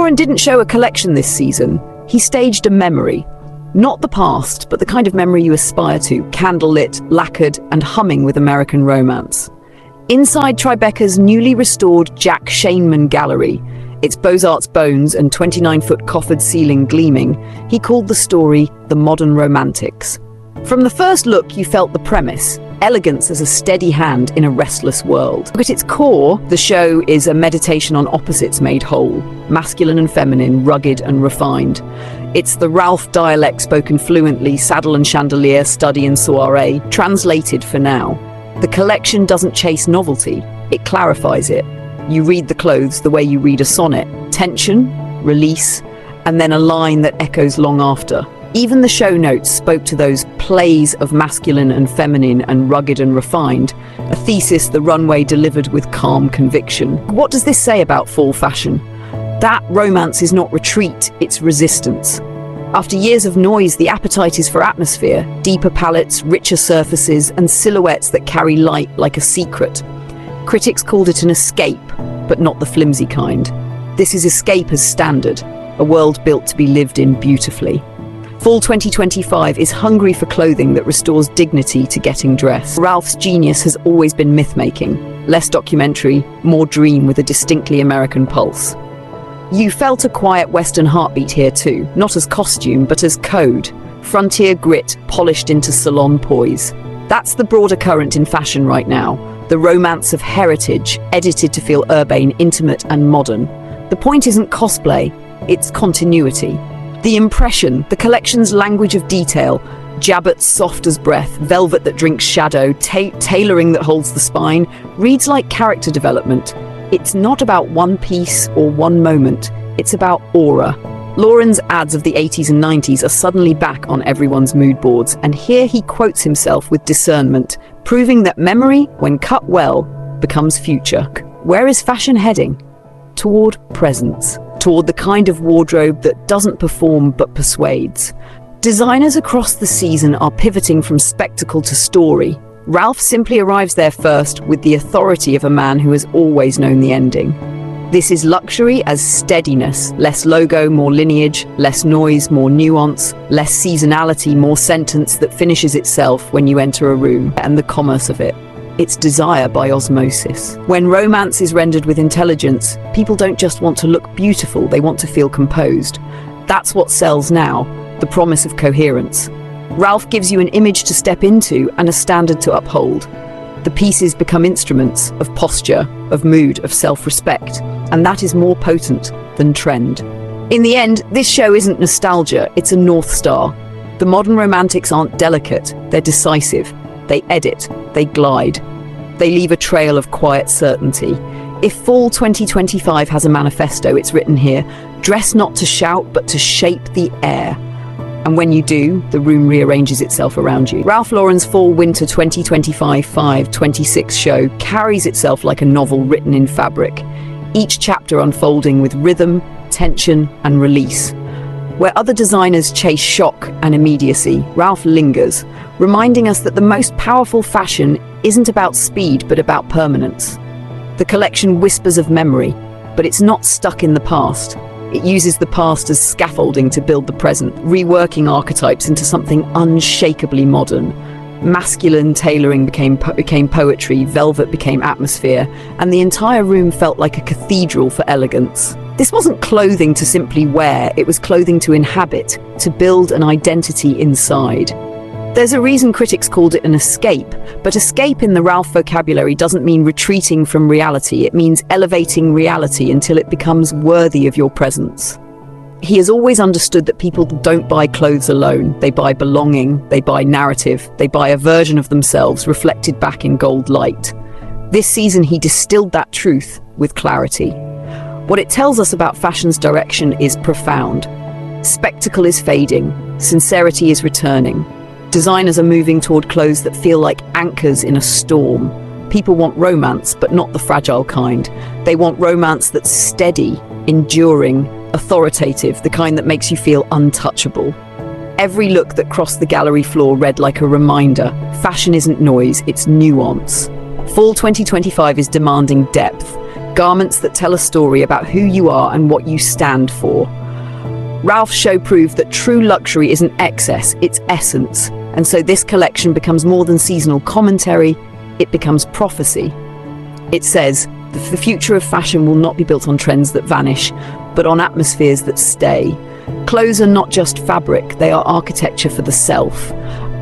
Lauren didn't show a collection this season. He staged a memory. Not the past, but the kind of memory you aspire to, candlelit, lacquered, and humming with American romance. Inside Tribeca's newly restored Jack Shainman gallery, its Beaux-Arts bones and 29-foot coffered ceiling gleaming, he called the story The Modern Romantics. From the first look, you felt the premise: elegance as a steady hand in a restless world. At its core, the show is a meditation on opposites made whole, masculine and feminine, rugged and refined. It's the Ralph dialect spoken fluently, saddle and chandelier, study and soiree, translated for now. The collection doesn't chase novelty, it clarifies it. You read the clothes the way you read a sonnet: tension, release, and then a line that echoes long after. Even the show notes spoke to those plays of masculine and feminine and rugged and refined, a thesis the runway delivered with calm conviction. What does this say about fall fashion? That romance is not retreat, it's resistance. After years of noise, the appetite is for atmosphere, deeper palettes, richer surfaces, and silhouettes that carry light like a secret. Critics called it an escape, but not the flimsy kind. This is escape as standard, a world built to be lived in beautifully. Fall 2025 is hungry for clothing that restores dignity to getting dressed. Ralph's genius has always been myth-making, less documentary, more dream with a distinctly American pulse. You felt a quiet Western heartbeat here too, not as costume, but as code. Frontier grit polished into salon poise. That's the broader current in fashion right now. The romance of heritage, edited to feel urbane, intimate, and modern. The point isn't cosplay, it's continuity. The impression, the collection's language of detail, jabots soft as breath, velvet that drinks shadow, tailoring that holds the spine, reads like character development. It's not about one piece or one moment, it's about aura. Lauren's ads of the 80s and 90s are suddenly back on everyone's mood boards, and here he quotes himself with discernment, proving that memory, when cut well, becomes future. Where is fashion heading? Toward presence. Toward the kind of wardrobe that doesn't perform but persuades. Designers across the season are pivoting from spectacle to story. Ralph simply arrives there first with the authority of a man who has always known the ending. This is luxury as steadiness, less logo, more lineage, less noise, more nuance, less seasonality, more sentence that finishes itself when you enter a room, and the commerce of it. It's desire by osmosis. When romance is rendered with intelligence, people don't just want to look beautiful, they want to feel composed. That's what sells now, the promise of coherence. Ralph gives you an image to step into and a standard to uphold. The pieces become instruments of posture, of mood, of self-respect, and that is more potent than trend. In the end, this show isn't nostalgia, it's a North Star. The modern romantics aren't delicate, they're decisive. They edit, they glide. They leave a trail of quiet certainty. If fall 2025 has a manifesto, it's written here: dress not to shout, but to shape the air. And when you do, the room rearranges itself around you. Ralph Lauren's Fall-Winter 2025-26 show carries itself like a novel written in fabric, each chapter unfolding with rhythm, tension, and release. Where other designers chase shock and immediacy, Ralph lingers, reminding us that the most powerful fashion isn't about speed, but about permanence. The collection whispers of memory, but it's not stuck in the past. It uses the past as scaffolding to build the present, reworking archetypes into something unshakably modern. Masculine tailoring became poetry, velvet became atmosphere, and the entire room felt like a cathedral for elegance. This wasn't clothing to simply wear, it was clothing to inhabit, to build an identity inside. There's a reason critics called it an escape, but escape in the Ralph vocabulary doesn't mean retreating from reality, it means elevating reality until it becomes worthy of your presence. He has always understood that people don't buy clothes alone, they buy belonging, they buy narrative, they buy a version of themselves reflected back in gold light. This season he distilled that truth with clarity. What it tells us about fashion's direction is profound. Spectacle is fading, sincerity is returning. Designers are moving toward clothes that feel like anchors in a storm. People want romance, but not the fragile kind. They want romance that's steady, enduring, authoritative, the kind that makes you feel untouchable. Every look that crossed the gallery floor read like a reminder: fashion isn't noise, it's nuance. Fall 2025 is demanding depth. garments that tell a story about who you are and what you stand for. Ralph's show proved that true luxury isn't excess, it's essence. And so this collection becomes more than seasonal commentary, it becomes prophecy. It says, the future of fashion will not be built on trends that vanish, but on atmospheres that stay. Clothes are not just fabric, they are architecture for the self.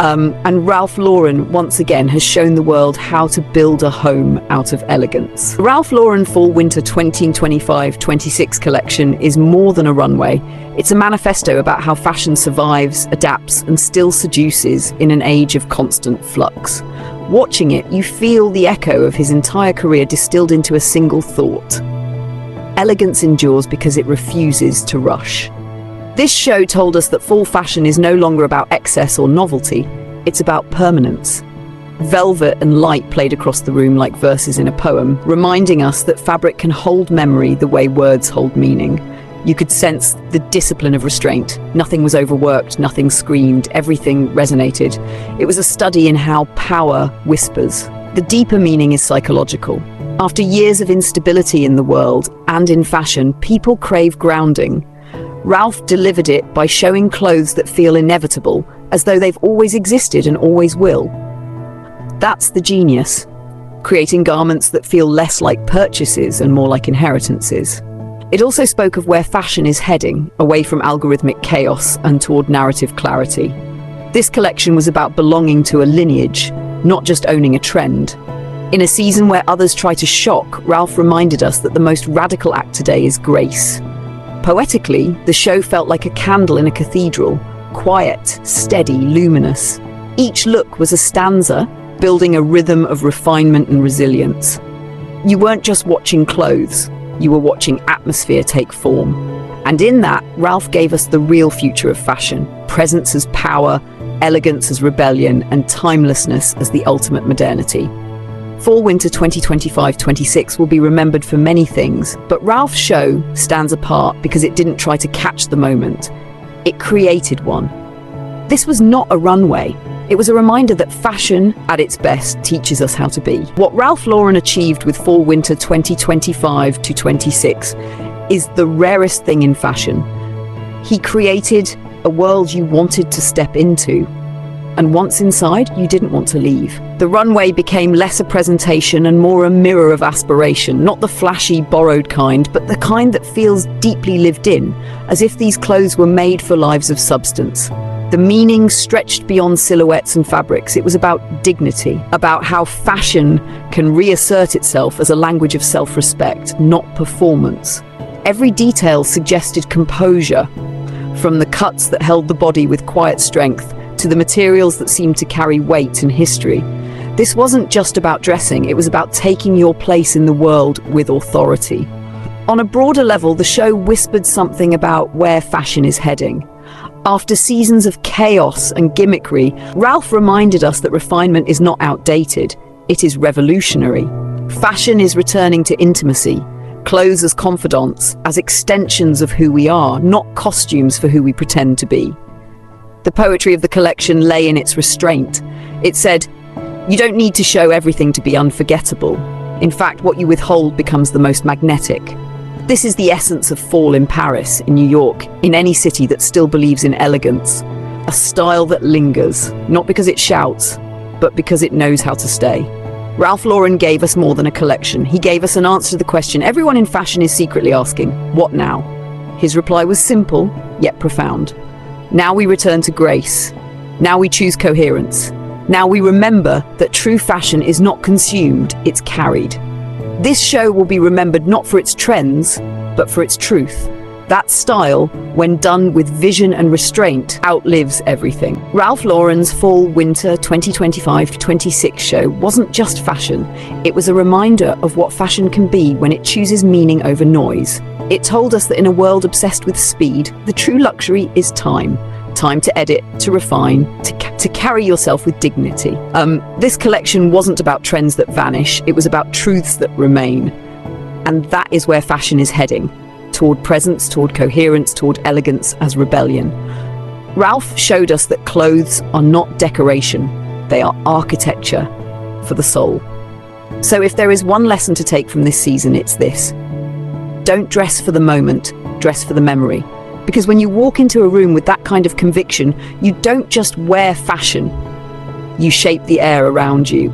And Ralph Lauren, once again, has shown the world how to build a home out of elegance. The Ralph Lauren Fall/Winter 2025-26 collection is more than a runway. It's a manifesto about how fashion survives, adapts, and still seduces in an age of constant flux. Watching it, you feel the echo of his entire career distilled into a single thought. Elegance endures because it refuses to rush. This show told us that fall fashion is no longer about excess or novelty, it's about permanence. Velvet and light played across the room like verses in a poem, reminding us that fabric can hold memory the way words hold meaning. You could sense the discipline of restraint. Nothing was overworked, nothing screamed, everything resonated. It was a study in how power whispers. The deeper meaning is psychological. After years of instability in the world and in fashion, people crave grounding. Ralph delivered it by showing clothes that feel inevitable, as though they've always existed and always will. That's the genius, creating garments that feel less like purchases and more like inheritances. It also spoke of where fashion is heading, away from algorithmic chaos and toward narrative clarity. This collection was about belonging to a lineage, not just owning a trend. In a season where others try to shock, Ralph reminded us that the most radical act today is grace. Poetically, the show felt like a candle in a cathedral, quiet, steady, luminous. Each look was a stanza, building a rhythm of refinement and resilience. You weren't just watching clothes, you were watching atmosphere take form. And in that, Ralph gave us the real future of fashion: presence as power, elegance as rebellion, and timelessness as the ultimate modernity. Fall/Winter 2025-26 will be remembered for many things, but Ralph's show stands apart because it didn't try to catch the moment. It created one. This was not a runway. It was a reminder that fashion, at its best, teaches us how to be. What Ralph Lauren achieved with Fall/Winter 2025-26 is the rarest thing in fashion. He created a world you wanted to step into. And once inside, you didn't want to leave. The runway became less a presentation and more a mirror of aspiration, not the flashy, borrowed kind, but the kind that feels deeply lived in, as if these clothes were made for lives of substance. The meaning stretched beyond silhouettes and fabrics. It was about dignity, about how fashion can reassert itself as a language of self-respect, not performance. Every detail suggested composure, from the cuts that held the body with quiet strength to the materials that seemed to carry weight and history. This wasn't just about dressing, it was about taking your place in the world with authority. On a broader level, the show whispered something about where fashion is heading. After seasons of chaos and gimmickry, Ralph reminded us that refinement is not outdated, it is revolutionary. Fashion is returning to intimacy, clothes as confidants, as extensions of who we are, not costumes for who we pretend to be. The poetry of the collection lay in its restraint. It said, you don't need to show everything to be unforgettable. In fact, what you withhold becomes the most magnetic. This is the essence of fall in Paris, in New York, in any city that still believes in elegance. A style that lingers, not because it shouts, but because it knows how to stay. Ralph Lauren gave us more than a collection. He gave us an answer to the question everyone in fashion is secretly asking, what now? His reply was simple, yet profound. Now we return to grace. Now we choose coherence. Now we remember that true fashion is not consumed, it's carried. This show will be remembered not for its trends, but for its truth. That style, when done with vision and restraint, outlives everything. Ralph Lauren's Fall/Winter 2025-26 show wasn't just fashion. It was a reminder of what fashion can be when it chooses meaning over noise. It told us that in a world obsessed with speed, the true luxury is time. Time to edit, to refine, to carry yourself with dignity. This collection wasn't about trends that vanish, it was about truths that remain. And that is where fashion is heading. Toward presence, toward coherence, toward elegance as rebellion. Ralph showed us that clothes are not decoration, they are architecture for the soul. So if there is one lesson to take from this season, it's this. Don't dress for the moment, dress for the memory. Because when you walk into a room with that kind of conviction, you don't just wear fashion, you shape the air around you.